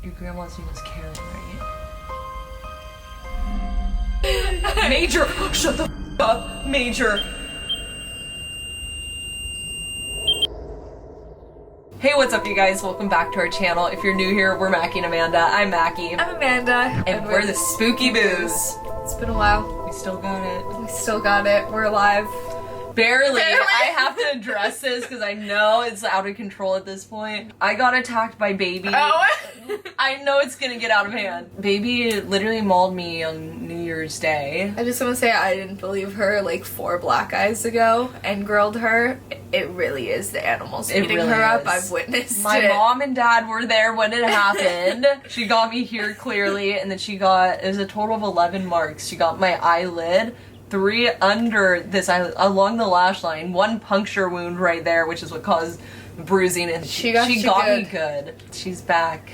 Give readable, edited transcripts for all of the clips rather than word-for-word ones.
Your grandma's name was Karen, right? Major! Shut the f up, Major! Hey, what's up, you guys? Welcome back to our channel. If you're new here, we're Mackie and Amanda. I'm Mackie. I'm Amanda. And we're the Spooky Boos. It's been a while. We still got it. We still got it. We're alive. Barely. I have to address this because I know it's out of control at this point. I got attacked by Baby. Oh. I know it's gonna get out of hand. Baby literally mauled me on New Year's Day. I just want to say I didn't believe her like 4 black eyes ago and grilled her. It really is the animals beating really her up. is. I've witnessed My it. mom and dad were there when it happened. She got me here clearly, and then it was a total of 11 marks. She got my eyelid, 3 under this eye, along the lash line, 1 puncture wound right there, which is what caused bruising, and She got me good. good. She's back.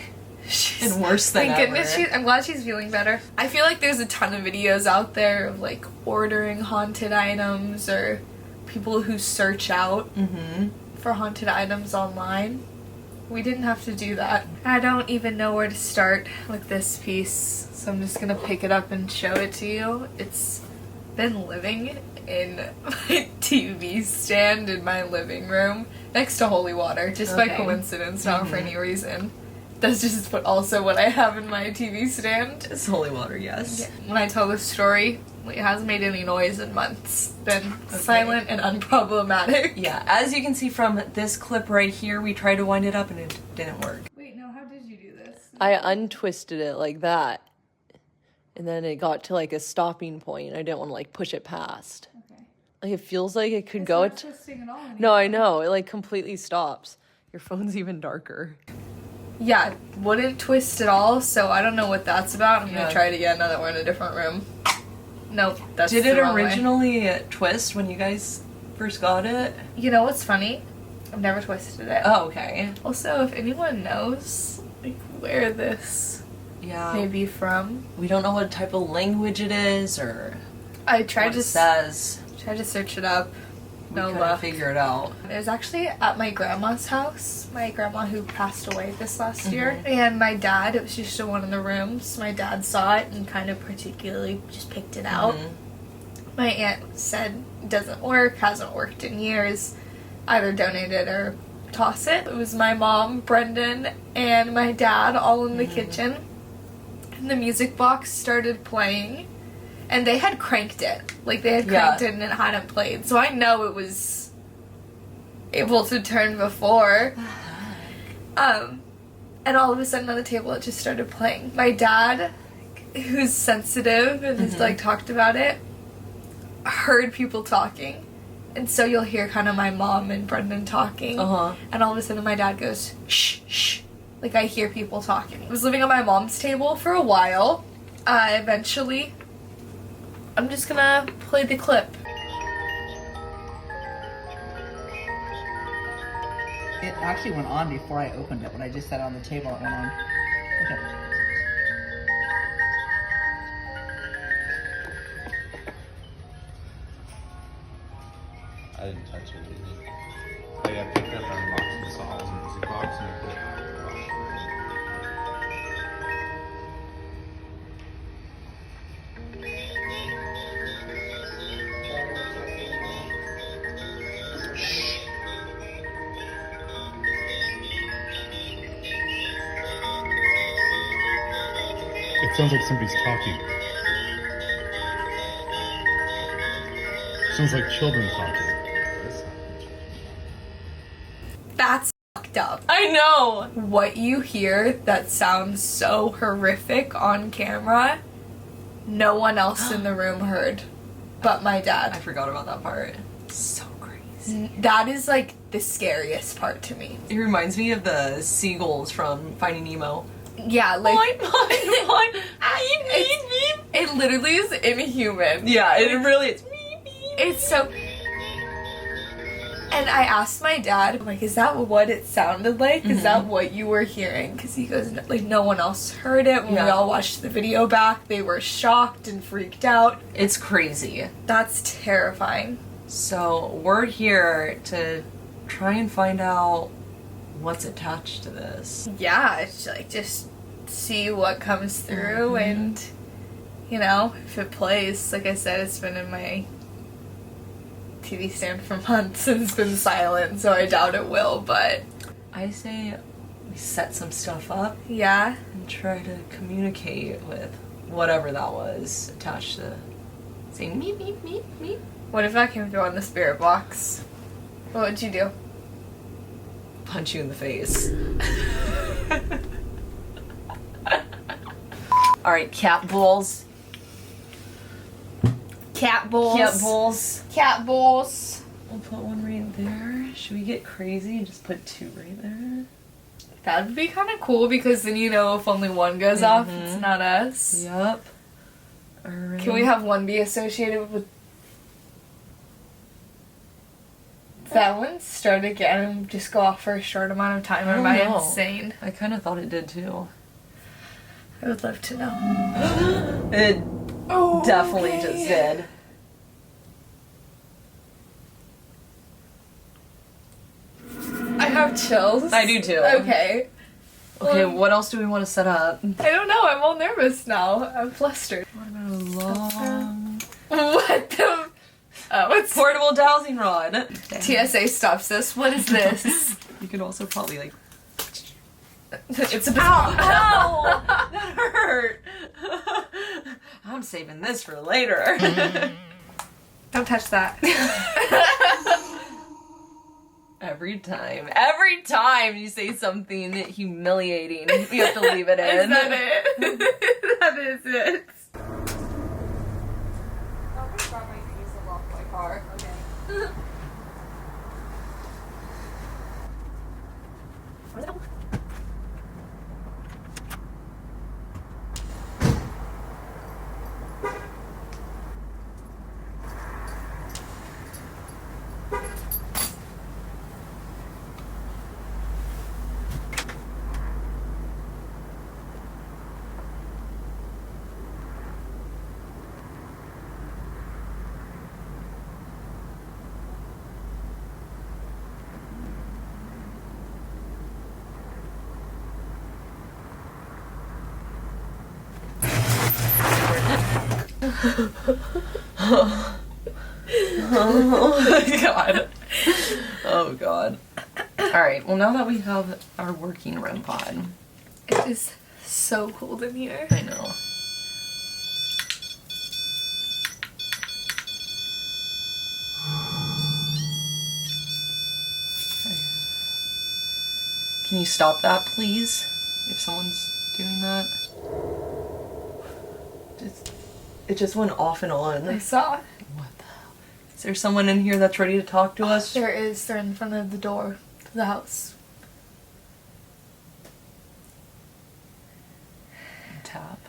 She's And worse than Thank ever. goodness I'm glad she's feeling better. I feel like there's a ton of videos out there of like ordering haunted items or people who search out for haunted items online. We didn't have to do that. I don't even know where to start with this piece, so I'm just gonna pick it up and show it to you. It's been living in my TV stand in my living room next to holy water, just by coincidence, not for any reason. That's just also what I have in my TV stand. It's holy water, yes. Yeah. When I tell this story, it hasn't made any noise in months. Been silent and unproblematic. Yeah, as you can see from this clip right here, we tried to wind it up and it didn't work. Wait, no, how did you do this? I untwisted it like that, and then it got to like a stopping point. I didn't want to like push it past. Okay. Like it feels like it could It's go. not twisting at all anymore. No, I know. It like completely stops. Your phone's even darker. Yeah, wouldn't twist at all, so I don't know what that's about. I'm Yeah. gonna try it again now that we're in a different room. Nope, that's Did the it wrong way. originally twist when you guys first got it? You know what's funny? I've never twisted it. Oh, okay. Also, if anyone knows like where this Yeah. may be from, We don't know what type of language it is or I tried what to it says. tried to search it up. We No couldn't luck. figure it out. It was actually at my grandma's house. My grandma who passed away this last year. And my dad, it was just in one of the rooms. My dad saw it and kind of particularly just picked it out. My aunt said it doesn't work, hasn't worked in years. Either donate it or toss it. It was my mom, Brendan, and my dad all in the kitchen. And the music box started playing. And they had cranked it. Like, they had cranked it and it hadn't played. So I know it was able to turn before. And all of a sudden on the table it just started playing. My dad, who's sensitive and has, like, talked about it, heard people talking. And so you'll hear kind of my mom and Brendan talking. And all of a sudden my dad goes, shh, shh. Like, I hear people talking. I was living on my mom's table for a while. Eventually... I'm just gonna play the clip. It actually went on before I opened it. When I just sat on the table, it went on. Okay. I didn't touch it. I got picked up on the box and saw it was a music box and I put it out. It sounds like somebody's talking. Sounds like children talking. That's fucked up. I know! What you hear that sounds so horrific on camera, no one else in the room heard but my I dad. forgot about that part. So crazy. That is like the scariest part to me. It reminds me of the seagulls from Finding Nemo. Yeah, like Beep. it literally is inhuman. Yeah, it really is. It's so... And I asked my dad, I'm like, is that what it sounded like? Is that what you were hearing? Because he goes, like, no one else heard it. When we all watched the video back, they were shocked and freaked out. It's crazy. That's terrifying. So we're here to try and find out what's attached to this. Yeah, it's like just see what comes through and, you know, if it plays. Like I said, it's been in my TV stand for months and it's been silent, so I doubt it will, but I say we set some stuff up yeah. and try to communicate with whatever that was attached to saying meep, meep, meep, meep. What if I came through on the spirit box? What would you do? Punch you in the face. Alright, cat bulls. Cat bulls. Cat bulls. Cat bulls. We'll put one right there. Should we get crazy and just put 2 right there? That would be kind of cool because then you know if only one goes off, it's not us. Yep. Alright. Can we have one be associated with that one? Start again and just go off for a short amount of time? I Or am don't I know. insane? I kind of thought it did too. I would love to know. It Oh, definitely just did. I have chills. I do too. Okay. Okay, what else do we want to set up? I don't know. I'm all nervous now. I'm flustered. What about a long What the? Oh, it's portable dowsing rod? TSA stops this. What is this? You could also probably like. It's a Ow! That hurt. I'm saving this for later. Don't touch that. Every time you say something humiliating, you have to leave it in. Is that it? That is it. Oh god. Oh god. Alright, well now that we have our working REM pod, It is so cold in here. I know. Can you stop that, please? If someone's doing that. It just went off and on. I saw. What the hell? Is there someone in here that's ready to talk to us? There is. They're in front of the door to the house. Tap.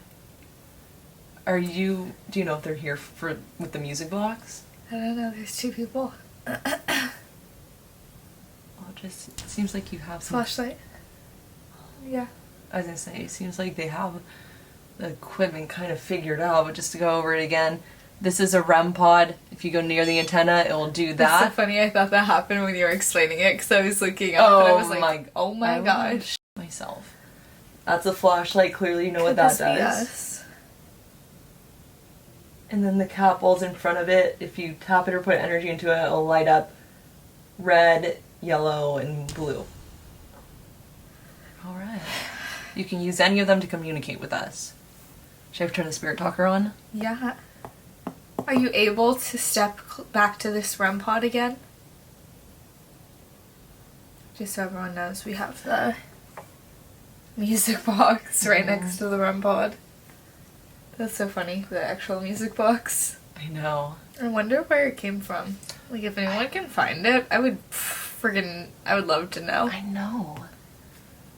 Do you know if they're here with the music box? I don't know. There's 2 people. Well, it seems like you have some. Flashlight. Yeah. I was gonna say, it seems like they have the equipment kind of figured out, but just to go over it again, this is a REM pod. If you go near the antenna, it will do That's so that. funny. I thought that happened when you were explaining it because I was looking up and I was like, my- oh my I gosh. shit myself. That's a flashlight. Clearly, you know what Could that this be does. us? And then the cat ball's in front of it. If you tap it or put energy into it, it'll light up red, yellow, and blue. Alright. You can use any of them to communicate with us. Should I turn the spirit talker on? Yeah. Are you able to step back to this REM pod again? Just so everyone knows, we have the music box right next to the REM pod. That's so funny, the actual music box. I know. I wonder where it came from. Like, if anyone can find it, I would love to know. I know.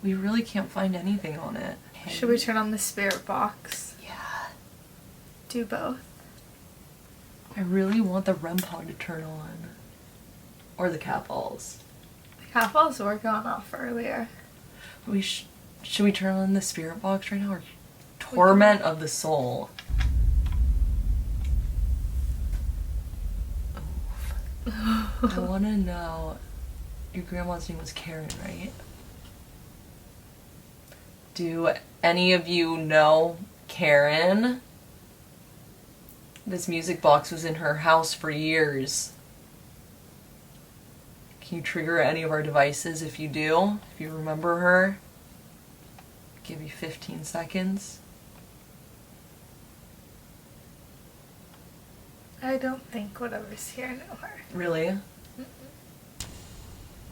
We really can't find anything on it. Should we turn on the spirit box? Yeah. Do both. I really want the REM pod to turn on. Or the cat balls. The cat balls were gone off earlier. Should we turn on the spirit box right now? Or Torment of the Soul. I want to know, your grandma's name was Karen, right? Do any of you know Karen, this music box was in her house for years. Can you trigger any of our devices if you do? If you remember her? Give you 15 seconds. I don't think whatever's here know her. Really?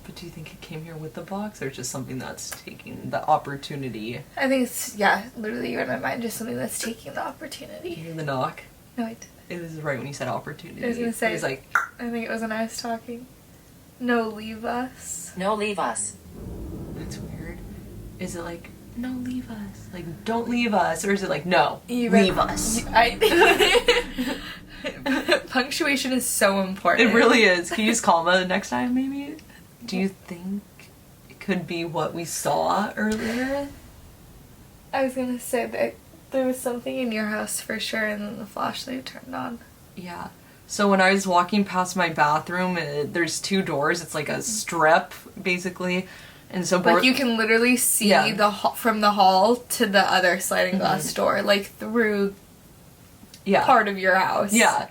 But do you think it came here with the box, or just something that's taking the opportunity? I think it's, yeah, literally you read my mind, just something that's taking the You opportunity. hear the knock? No, I didn't. It was right when you said opportunity. I was gonna say- It was like, I think it was when I was talking. No, leave us. No, leave us. that's weird. Is it like, no, leave us? Like, don't leave us? Or is it like, no, You read- leave us? Punctuation is so important. It really is. Can you use comma next time, maybe? Do you think it could be what we saw earlier? I was gonna say that there was something in your house for sure, and then the flashlight turned on. Yeah. So when I was walking past my bathroom, there's 2 doors. It's like a strip, basically. And so Like you can literally see Yeah. the from the hall to the other sliding glass door, like through yeah. part of your house. Yeah.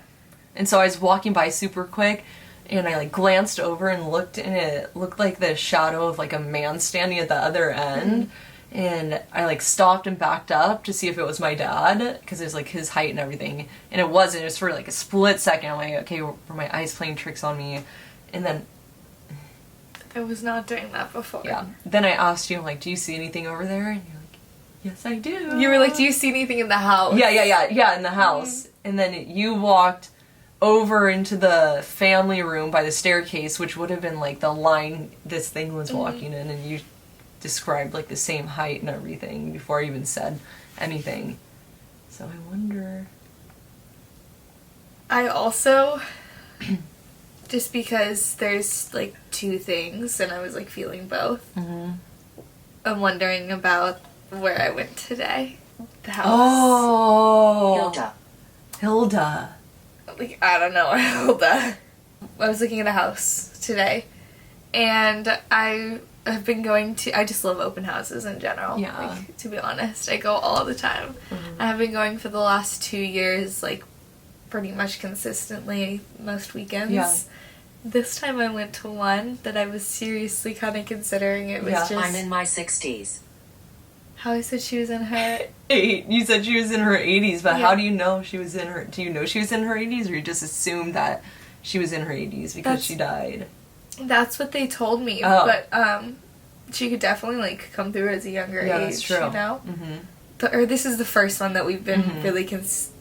And so I was walking by super quick, and I like glanced over and looked, and it looked like the shadow of like a man standing at the other end. And I like stopped and backed up to see if it was my dad, because it was like his height and everything. And it wasn't. It was for like a split second. I'm like, okay, were my eyes playing tricks on me? And then, I was not doing that before. yeah. Then I asked you, I'm like, do you see anything over there? And you're like, yes, I do. You were like, do you see anything in the house? Yeah, in the house. And then you walked over into the family room by the staircase, which would have been like the line this thing was walking in, and you described like the same height and everything before I even said anything. So I wonder. I also, just because there's like 2 things, and I was like feeling both, I'm wondering about where I went today. The house. Oh, Hilda. Hilda. Like, I don't know, Hilda. I was looking at a house today, and I have been going to, I just love open houses in general. Yeah. Like, to be honest, I go all the time. I have been going for the last 2 years, like, pretty much consistently most weekends. Yeah. This time I went to one that I was seriously kind of considering. It was Yeah. just I'm in my 60s. how I said she was in her. 8. You said she was in her 80s, but Yeah. how do you know she was in her? Do you know she was in her 80s, or you just assumed that she was in her 80s because That's- she died? That's what they told me. Oh. But she could definitely like come through as a younger Yeah, age. that's true. You know. Mm-hmm. Or this is the first one that we've been Mhm. really consistent.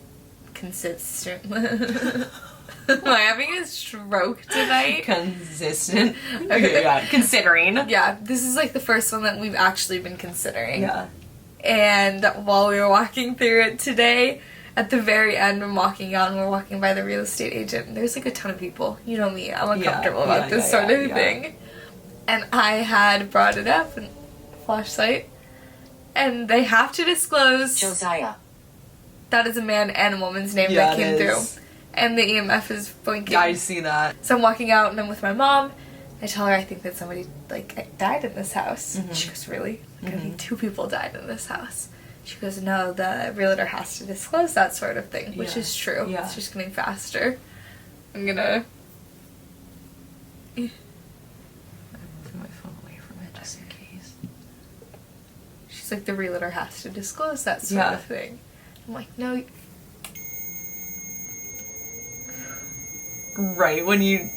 Am I having a stroke tonight? Consistent. Okay, yeah. Considering. Yeah, this is like the first one that we've actually been considering. Yeah. And while we were walking through it today, at the very end, I'm walking out and we're walking by the real estate agent. And there's like a ton of people. You know me, I'm uncomfortable about this sort of thing. And I had brought it up, and flashlight, and they have to disclose Josiah. that is a man and a woman's name Yeah, that came it through. is. And the EMF is blinking. Yeah, I see that. So I'm walking out and I'm with my mom. I tell her I think that somebody like died in this house. She goes, really? Like, I think 2 people died in this house. She goes, no, the realtor has to disclose that sort of thing, which Yeah. is true. Yeah. It's just getting faster. I'm gonna. Move my phone away from it just in case. She's like, the realtor has to disclose that sort Yeah. of thing. I'm like, no. Right when you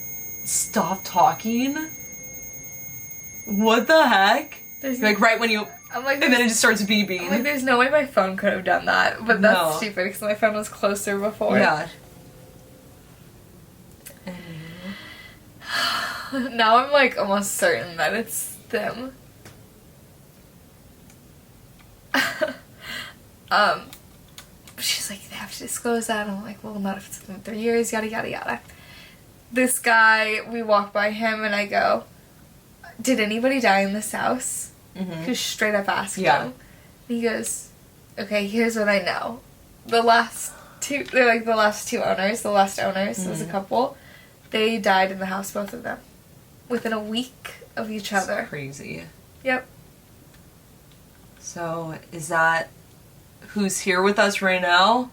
stop talking? What the heck? There's Like right when you. I'm like, And then it there's- just starts I'm like, beeping. there's no way my phone could have done that. But that's No. stupid because my phone was closer before. Yeah. Now I'm like almost certain that it's them. She's like, they have to disclose that. And I'm like, well, not if it's been 3 years, yada, yada, yada. This guy, we walk by him and I go, did anybody die in this house? Mm-hmm. Just straight up asked Yeah. him. And he goes, okay, here's what I know. They're like the last 2 owners, the last owners, was a couple. They died in the house, both of them. Within a week of each other. Crazy. Yep. So, is that who's here with us right now?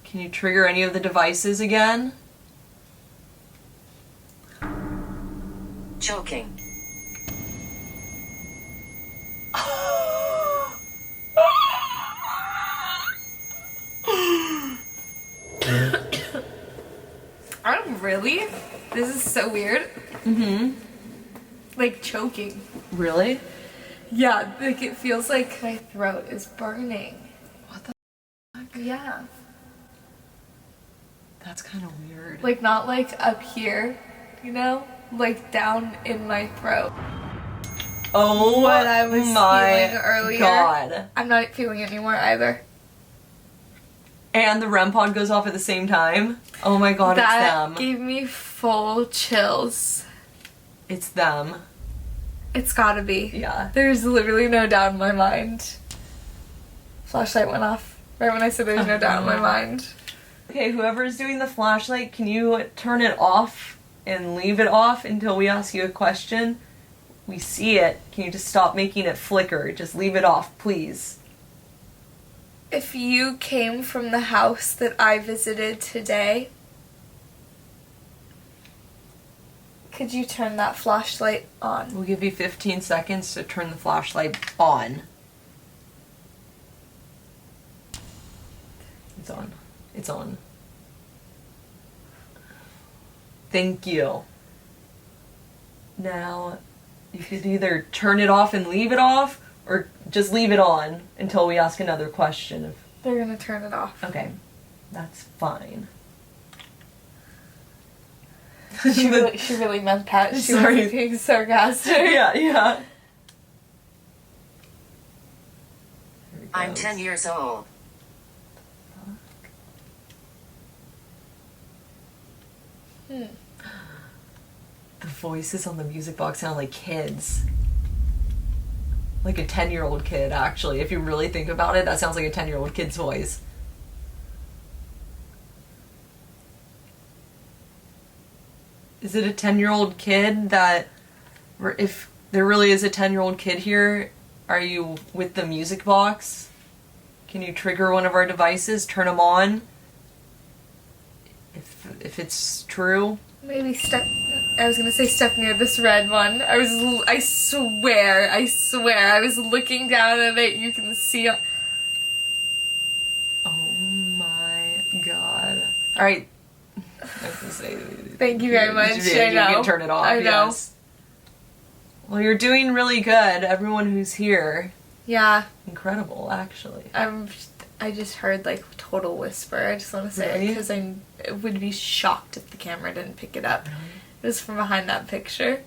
Can you trigger any of the devices again? Choking. I'm really? This is so weird. Mm-hmm. Like choking. Really? Yeah, like it feels like my throat is burning. What the fuck? Yeah. That's kind of weird. Like not like up here, you know? Like down in my throat. Oh What I was my feeling earlier. God. I'm not feeling it anymore either. And the REM pod goes off at the same time. Oh my God, it's That them. gave me full chills. It's them. It's gotta be. Yeah. There's literally no doubt in my mind. Flashlight went off right when I said there's no doubt in my mind. Okay, whoever's doing the flashlight, can you turn it off and leave it off until we ask you a question? We see it. Can you just stop making it flicker? Just leave it off, please. If you came from the house that I visited today, could you turn that flashlight on? We'll give you 15 seconds to turn the flashlight on. It's on. It's on. Thank you. Now, you could either turn it off and leave it off, or just leave it on until we ask another question. They're gonna turn it off. Okay, that's fine. She really meant that. She Sorry. wasn't being sarcastic. Yeah. Here it I'm goes. 10 years old. The voices on the music box sound like kids. Like a 10-year-old kid, actually. If you really think about it, that sounds like a 10-year-old kid's voice. Is it a 10-year-old kid that... If there really is a 10-year-old kid here, are you with the music box? Can you trigger one of our devices? Turn them on? If it's true? Maybe I was gonna say step near this red one. I swear, I was looking down at it. You can see. Oh my God. Alright. I was gonna say, Thank you very much. You I know. can turn it off. I know. Yes. Well, you're doing really good. Everyone who's here. Yeah, Incredible, actually. I just heard like total whisper. I just want to say it Really? because I would be shocked if the camera didn't pick it up. It was from behind that picture.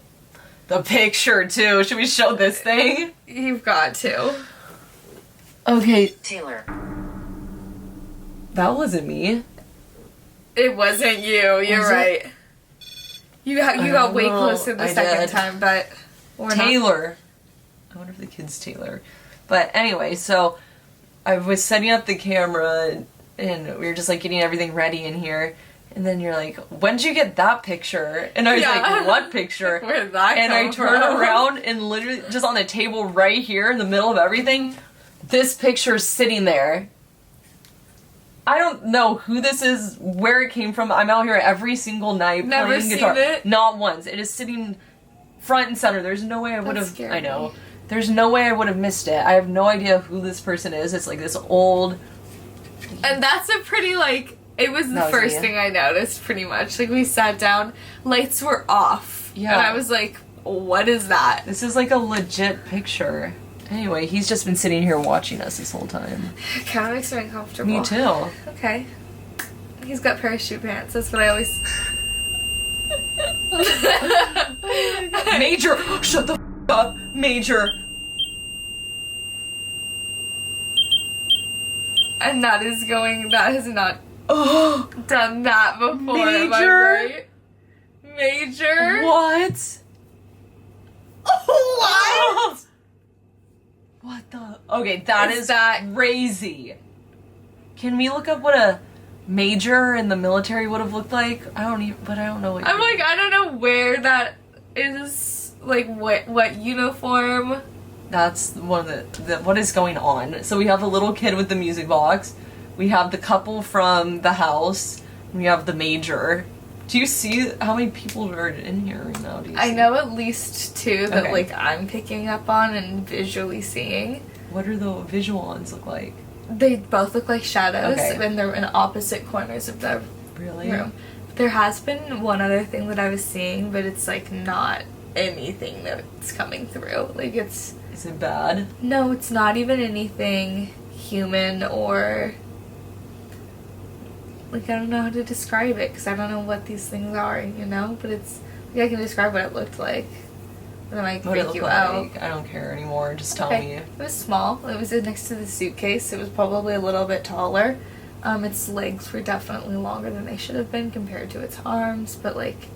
The picture, too. Should we show this thing? You've got to. Okay. Taylor. That wasn't me. It wasn't you. You're Was it? right. You got way know. closer the I second did. time, but or not. Taylor. I wonder if the kid's Taylor. But anyway, so I was setting up the camera and we were just like getting everything ready in here. And then you're like, when'd you get that picture? And I was Yeah. like, what picture? Where did that And I come turn from? around and literally just on the table right here in the middle of everything, this picture's sitting there. I don't know who this is, where it came from. I'm out here every single night Never playing seen guitar. it? Not once. It is sitting front and center. There's no way I would That have. scared I know. me. There's no way I would have missed it. I have no idea who this person is. It's like this old. And that's a pretty, like, it was the That was first me. thing I noticed, pretty much. Like, we sat down, lights were off. Yeah. And I was like, what is that? This is like a legit picture. Anyway, he's just been sitting here watching us this whole time. It kind of makes me uncomfortable. Me too. Okay. He's got parachute pants. That's what I always... Major! Shut the f up! Major! And that has not Oh! done that before, am I Major? right? Major? What? What? What the? Okay, that Is is that- crazy. Can we look up what a major in the military would have looked like? I don't know what. I'm like, I don't know where that is, like, what uniform. That's one of the what is going on. So we have a little kid with the music box. We have the couple from the house. We have the major. Do you see how many people are in here right now? Do you I see? know at least two that Okay. like I'm picking up on and visually seeing. What are the visual ones look like? They both look like shadows, Okay. and they're in opposite corners of the Really? room. There has been one other thing that I was seeing, but it's like not anything that's coming through. Like it's Is it bad? no, it's not even anything human or like I don't know how to describe it because I don't know what these things are, you know. But it's like I can describe what it looked like. And it might What it freak look you like? out. I don't care anymore. Just tell Okay. me. It was small. It was next to the suitcase. It was probably a little bit taller. Its legs were definitely longer than they should have been compared to its arms, but like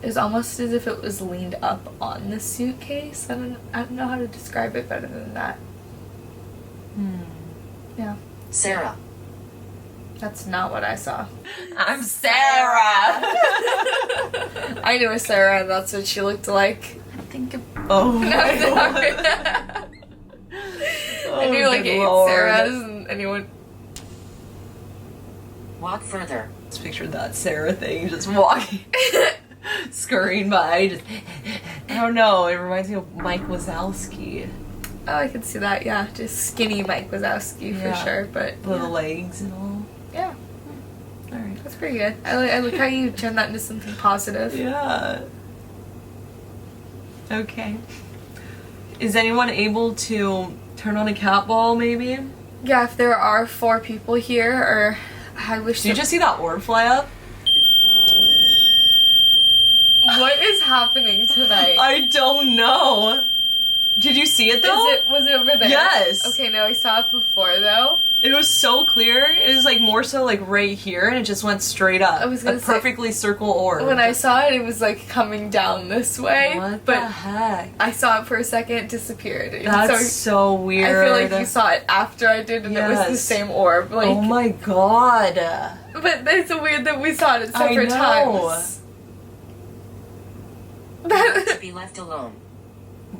it was almost as if it was leaned up on the suitcase. I don't know how to describe it better than that. Yeah, Sarah. that's not what I saw. I'm Sarah. I knew a Sarah, and that's what she looked like. Think of Oh No, my sorry. God. I knew like good 8 Lord. Sarahs, and anyone. walk further. Just pictured that Sarah thing just walking, scurrying by. Just I don't know. It reminds me of Mike Wazowski. Oh, I can see that. Yeah, just skinny Mike Wazowski for Yeah. sure. But Little legs and all. yeah, All right. that's pretty good. I like how you turned that into something positive. Yeah. Okay. Is anyone able to turn on a cat ball, maybe? Yeah, if there are 4 people here, or I wish. Did you just see that orb fly up? What is happening tonight? I don't know. Did you see it though? Was it over there? Yes. Okay, no, I saw it before though. It was so clear. It was like more so like right here, and it just went straight up. I was gonna a say- perfectly circle orb. When I saw it, it was like coming down this way. What but the heck? I saw it for a second, it disappeared. And That's so I weird. feel like you saw it after I did, and it was the Yes. same orb. Like, Oh my god. but it's weird that we saw it at I separate know. times. To be left alone.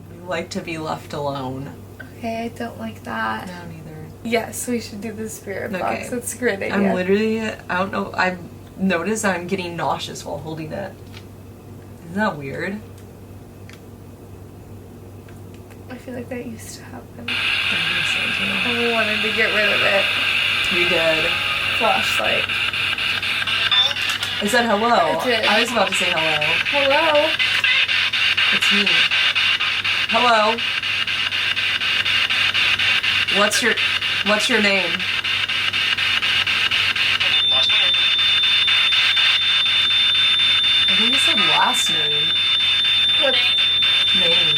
We like to be left alone. Okay, I don't like that. No, neither. Yes, we should do the spirit Okay. box. That's a great idea. I'm literally, I don't know, I've noticed I'm getting nauseous while holding it. Isn't that weird? I feel like that used to happen. I And we wanted to get rid of it. think so, too. We did. Flashlight. I said hello. I did. I was about to say hello. Hello? It's me. Hello. What's your name? I think it said last name. What? Name.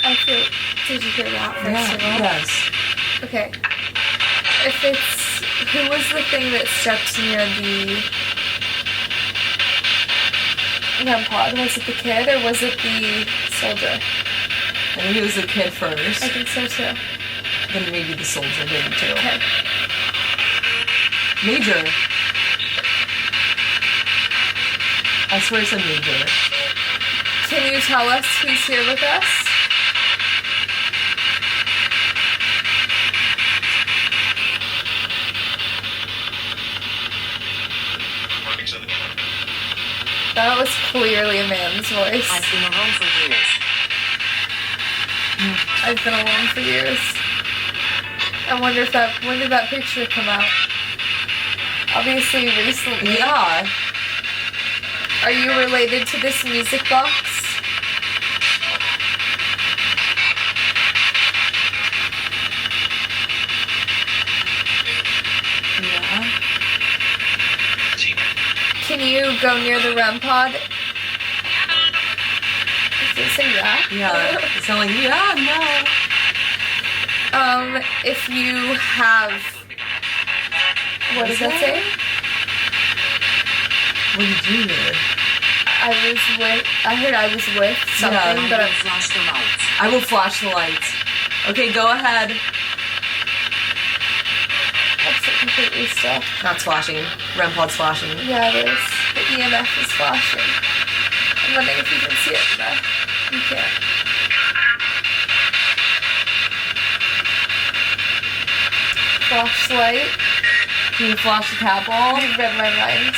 I feel. Did you hear that first of all? Yes. Okay. If it's. Who was the thing that stepped near the. REM pod? Was it the kid or was it the soldier? I think it was the kid first. I think so too. Then maybe the soldier did it too. Okay. Major. I swear it said Major. Can you tell us who's here with us? That was clearly a man's voice. I've been alone for years. I've been alone for years. I wonder if when did that picture come out? Obviously recently. Yeah. Are you related to this music box? Yeah. Can you go near the REM pod? Does it say yeah? Yeah. It sounded like, yeah, no. If you have, what does that say? What did you hear? I heard I was with something, Yeah. but I will flash the lights. I will flash the lights. Okay, go ahead. that's it completely still. Not flashing. REM pod's flashing. Yeah, it is. The EMF is flashing. I'm wondering if you can see it. No, you can't. Flashlight. Can you flash the cat ball? You've read my minds.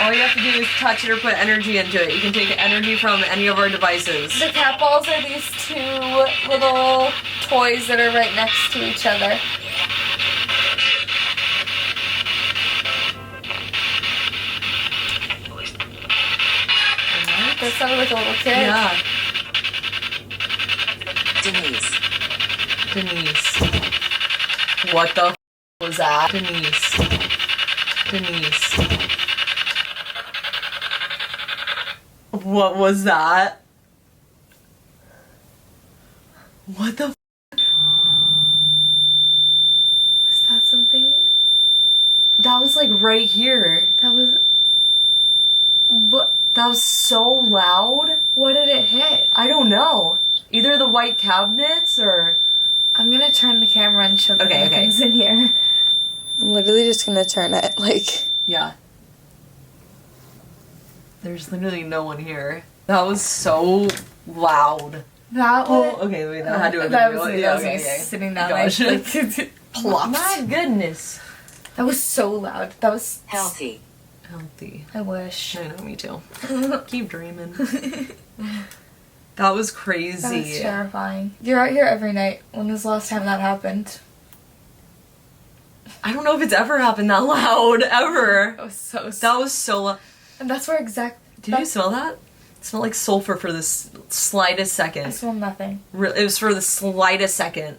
All you have to do is touch it or put energy into it. You can take energy from any of our devices. The cat balls are these two little toys that are right next to each other. That sounded like a little kid. Yeah. Denise. What the was that? Denise. What was that? What the Was that something? That was like right here. That was. What? That was so loud. What did it hit? I don't know. Either the white cabinets or... I'm gonna turn the camera and show Okay, okay. things in here. I'm literally just gonna turn it like. Yeah. There's literally no one here. That was so loud. That Oh, was. okay, wait, that had to have that been was real. me. Yeah, That was okay, me okay. sitting down. Gosh. Like, plopped. My goodness. That was so loud. That was Healthy. Healthy. I wish. I know, me too. Keep dreaming. That was crazy. That was terrifying. You're out here every night. When was the last time that happened? I don't know if it's ever happened that loud, ever. That was so. That was so loud. And that's where Did you smell that? It smelled like sulfur for the slightest I second. smell nothing. It was for the slightest second.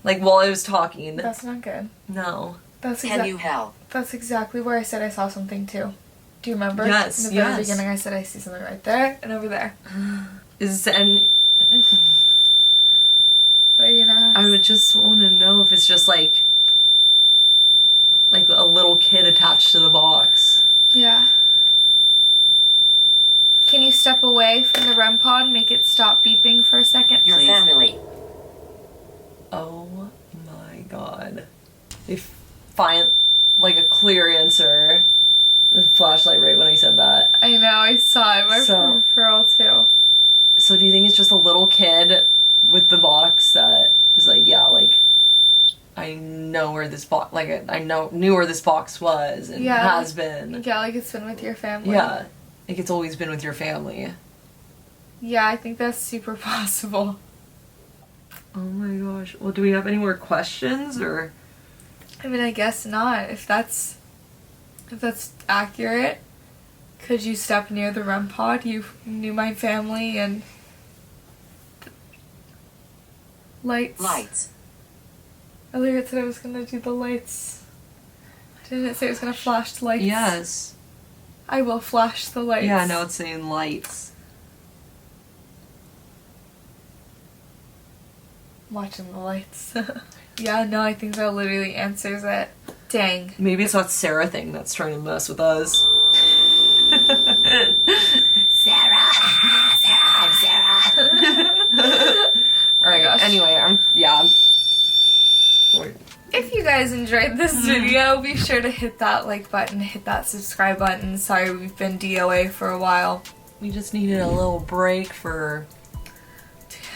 Like while I was talking. That's not good. No. That's Can you help? That's exactly where I said I saw something too. Do you remember? Yes, In the very yes. beginning, I said I see something right there and over there. And What are you gonna ask? I would just want to know if it's just like a little kid attached to the box. Yeah. Can you step away from the REM pod and make it stop beeping for a second, Your please? family. Oh my god. They find like a clear answer. The flashlight right when I said that. I know, I saw it. My So- referral too. So do you think it's just a little kid with the box that is like, yeah, like I know where this box, like I knew where this box was and Yeah. has been. Yeah, like it's been with your family. Yeah, like it's always been with your family. Yeah, I think that's super possible. Oh my gosh. Well, do we have any more questions or? I mean, I guess not. If that's accurate, could you step near the REM pod? You knew my family and lights. Lights. Earlier it said I was gonna do the lights. Didn't it say it was gonna flash the lights? Yes. I will flash the lights. Yeah, now it's saying lights. Watching the lights. Yeah, no, I think that literally answers it. Dang. Maybe it's that Sarah thing that's trying to mess with us. Sarah. I'm Sarah. All right. gosh. Anyway, If you guys enjoyed this video, be sure to hit that like button, hit that subscribe button. Sorry we've been DOA for a while. we just needed a little break for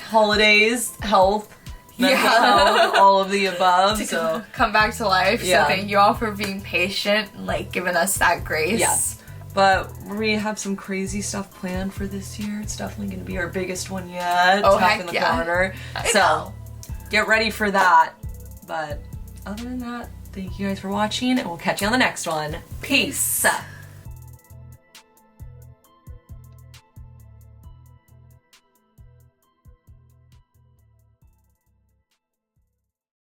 holidays, health, mental health, all of the above. So Come back to life. Yeah. So thank you all for being patient and like giving us that grace. yes. But we have some crazy stuff planned for this year. It's definitely going to be our biggest one yet. Oh, Top heck in the yeah. corner. I So know. get ready for that. But other than that, thank you guys for watching, and we'll catch you on the next one. Peace.